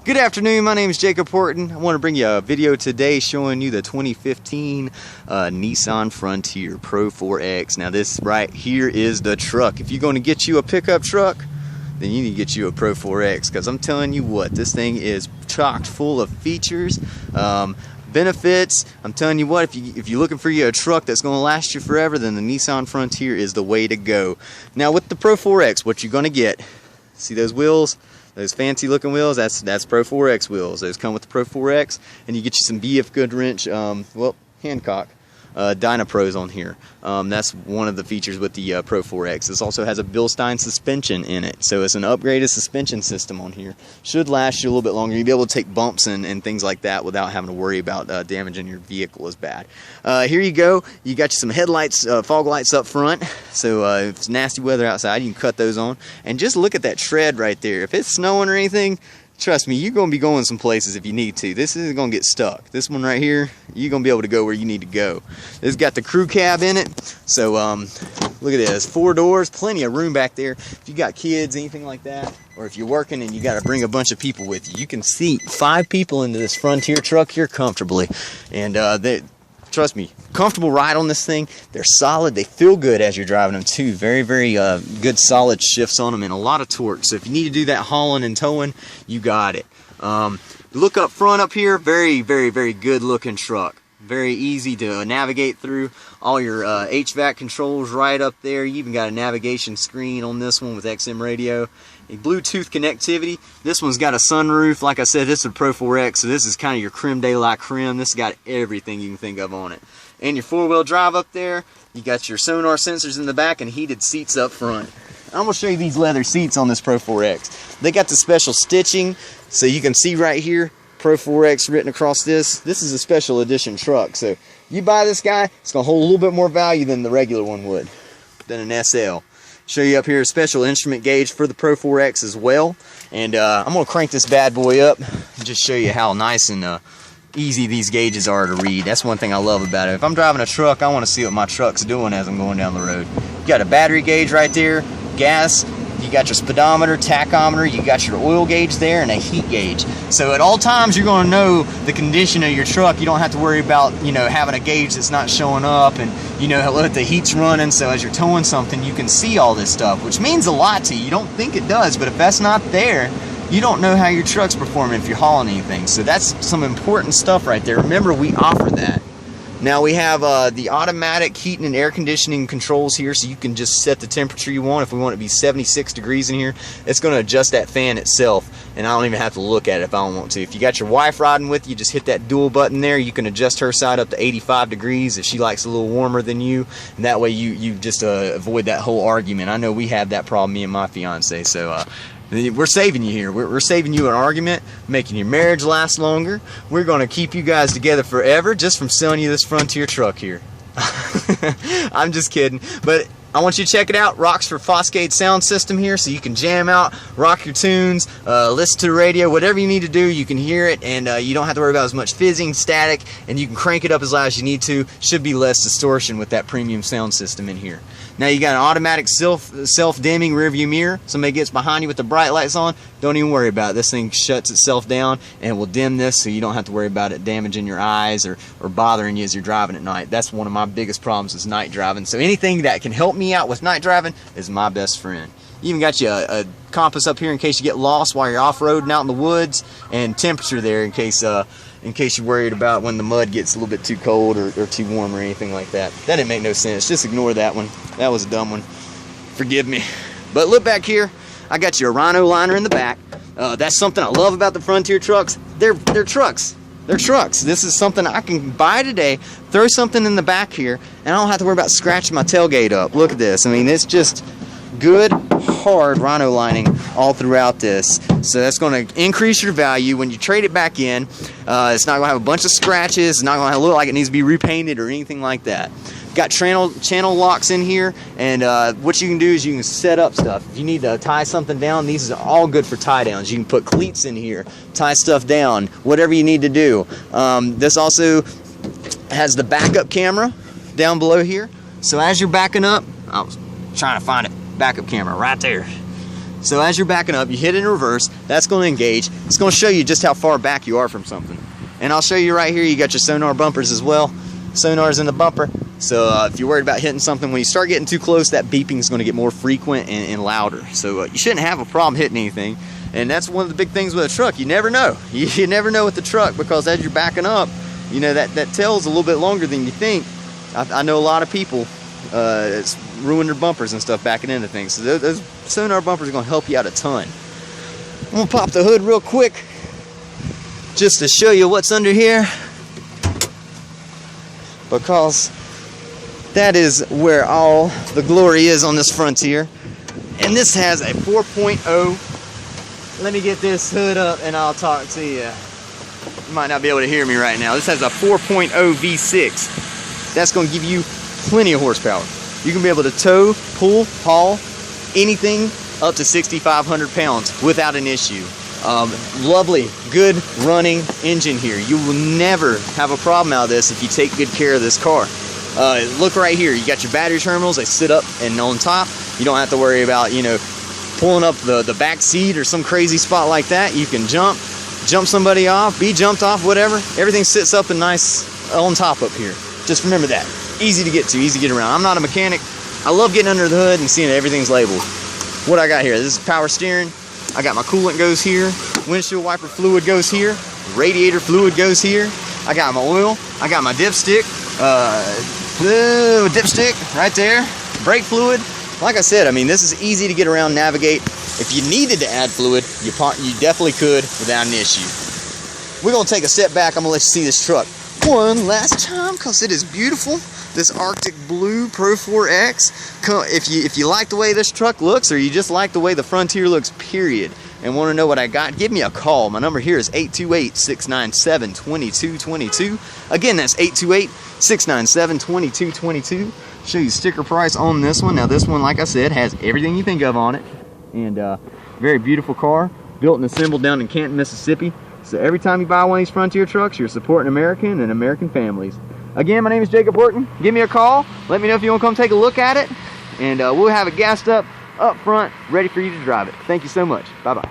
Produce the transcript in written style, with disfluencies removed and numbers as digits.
Good afternoon, my name is Jacob Horton. I want to bring you a video today showing you the 2015 Nissan Frontier Pro 4X. Now this right here is the truck. If you're going to get you a pickup truck, then you need to get you a Pro 4X, because I'm telling you what, this thing is chocked full of features, benefits. I'm telling you what, if you're looking for you a truck that's going to last you forever, then the Nissan Frontier is the way to go. Now with the Pro 4X, what you're going to get, see those wheels? Those fancy looking wheels, that's Pro 4X wheels. Those come with the Pro 4X, and you get you some BF Goodwrench, Hancock Dynapros on here. That's one of the features with the Pro 4X. This also has a Bilstein suspension in it, so it's an upgraded suspension system on here. Should last you a little bit longer. You'll be able to take bumps and things like that without having to worry about damaging your vehicle as bad. Here you go. You got you some headlights, fog lights up front, so if it's nasty weather outside, you can cut those on. And just look at that tread right there. If it's snowing or anything, trust me, you're going to be going some places if you need to. This isn't going to get stuck. This one right here, you're going to be able to go where you need to go. It's got the crew cab in it. So look at this. 4 doors, plenty of room back there. If you got kids, anything like that, or if you're working and you got to bring a bunch of people with you, you can seat 5 people into this Frontier truck here comfortably. And trust me, comfortable ride on this thing. They're solid. They feel good as you're driving them too. Very, very good solid shifts on them and a lot of torque. So if you need to do that hauling and towing, you got it. Look up front up here. Very, very, very good looking truck. Very easy to navigate through. All your HVAC controls right up there. You even got a navigation screen on this one with XM radio. A Bluetooth connectivity. This one's got a sunroof. Like I said, this is a Pro 4X, so this is kind of your creme de la creme. This has got everything you can think of on it. And your 4-wheel drive up there. You got your sonar sensors in the back and heated seats up front. I'm going to show you these leather seats on this Pro 4X. They got the special stitching, so you can see right here, Pro 4X written across this. This is a special edition truck, so you buy this guy, it's going to hold a little bit more value than the regular one would, than an SL. Show you up here a special instrument gauge for the Pro 4X as well. And I'm going to crank this bad boy up and just show you how nice and easy these gauges are to read. That's one thing I love about it. If I'm driving a truck, I want to see what my truck's doing as I'm going down the road. You got a battery gauge right there, gas, you got your speedometer, tachometer, you got your oil gauge there, and a heat gauge. So at all times you're going to know the condition of your truck. You don't have to worry about, you know, having a gauge that's not showing up, and you know what the heat's running. So as you're towing something, you can see all this stuff, which means a lot to you. You don't think it does, but if that's not there, you don't know how your truck's performing if you're hauling anything. So that's some important stuff right there. Remember, we offer that. Now we have the automatic heating and air conditioning controls here, so you can just set the temperature you want. If we want it to be 76 degrees in here, it's going to adjust that fan itself, and I don't even have to look at it if I don't want to. If you got your wife riding with you, just hit that dual button there. You can adjust her side up to 85 degrees if she likes a little warmer than you, and that way you just avoid that whole argument. I know we have that problem, me and my fiance, so we're saving you here. We're saving you an argument, making your marriage last longer. We're going to keep you guys together forever just from selling you this Frontier truck here. I'm just kidding. But I want you to check it out. Rocksford Fosgate sound system here, so you can jam out, rock your tunes, listen to the radio, whatever you need to do, you can hear it, and you don't have to worry about as much fizzing, static, and you can crank it up as loud as you need to. Should be less distortion with that premium sound system in here. Now you got an automatic self-dimming rear view mirror. Somebody gets behind you with the bright lights on, don't even worry about it. This thing shuts itself down and will dim this, so you don't have to worry about it damaging your eyes or bothering you as you're driving at night. That's one of my biggest problems is night driving. So anything that can help me out with night driving is my best friend. You even got you a compass up here in case you get lost while you're off-roading out in the woods, and temperature there in case you're worried about when the mud gets a little bit too cold or too warm or anything like that. That didn't make no sense. Just ignore that one. That was a dumb one. Forgive me. But look back here. I got you a Rhino liner in the back. That's something I love about the Frontier trucks. They're trucks. They're trucks. This is something I can buy today, throw something in the back here, and I don't have to worry about scratching my tailgate up. Look at this. I mean, it's just good, hard Rhino lining all throughout this. So that's going to increase your value when you trade it back in. It's not going to have a bunch of scratches. It's not going to look like it needs to be repainted or anything like that. Got channel locks in here, and what you can do is you can set up stuff. If you need to tie something down, these are all good for tie downs. You can put cleats in here, tie stuff down, whatever you need to do. This also has the backup camera down below here. So as you're backing up, I was trying to find it, backup camera right there. So as you're backing up, you hit it in reverse, that's going to engage. It's going to show you just how far back you are from something. And I'll show you right here, you got your sonar bumpers as well. Sonar's in the bumper. So if you're worried about hitting something, when you start getting too close, that beeping is going to get more frequent and louder. So you shouldn't have a problem hitting anything. And that's one of the big things with a truck. You never know. You never know with the truck, because as you're backing up, you know, that tail's a little bit longer than you think. I know a lot of people it's ruin their bumpers and stuff backing into things. So those sonar bumpers are going to help you out a ton. I'm going to pop the hood real quick just to show you what's under here, because that is where all the glory is on this Frontier. And this has a 4.0. Let me get this hood up and I'll talk to you. You might not be able to hear me right now. This has a 4.0 V6. That's going to give you plenty of horsepower. You can be able to tow, pull, haul anything up to 6,500 pounds without an issue. Lovely, good running engine here. You will never have a problem out of this if you take good care of this car. Look right here, you got your battery terminals, they sit up and on top. You don't have to worry about, you know, pulling up the back seat or some crazy spot like that. You can jump somebody off, be jumped off, whatever. Everything sits up and nice on top up here. Just remember that. Easy to get to, easy to get around. I'm not a mechanic. I love getting under the hood and seeing everything's labeled. What I got here, this is power steering. I got my coolant goes here, windshield wiper fluid goes here, radiator fluid goes here. I got my oil, I got my dipstick right there, brake fluid. Like I said, I mean, this is easy to get around, navigate. If you needed to add fluid, you definitely could without an issue. We're gonna take a step back. I'm gonna let you see this truck one last time because it is beautiful. This Arctic Blue Pro 4X. If you like the way this truck looks, or you just like the way the Frontier looks, period, and want to know what I got, give me a call. My number here is 828-697-2222. Again, that's 828-697-2222. Show you sticker price on this one. Now this one, like I said, has everything you think of on it, and very beautiful car, built and assembled down in Canton, Mississippi. So every time you buy one of these Frontier trucks, you're supporting American and American families. Again, my name is Jacob Horton. Give me a call. Let me know if you want to come take a look at it. And we'll have it gassed up front, ready for you to drive it. Thank you so much. Bye-bye.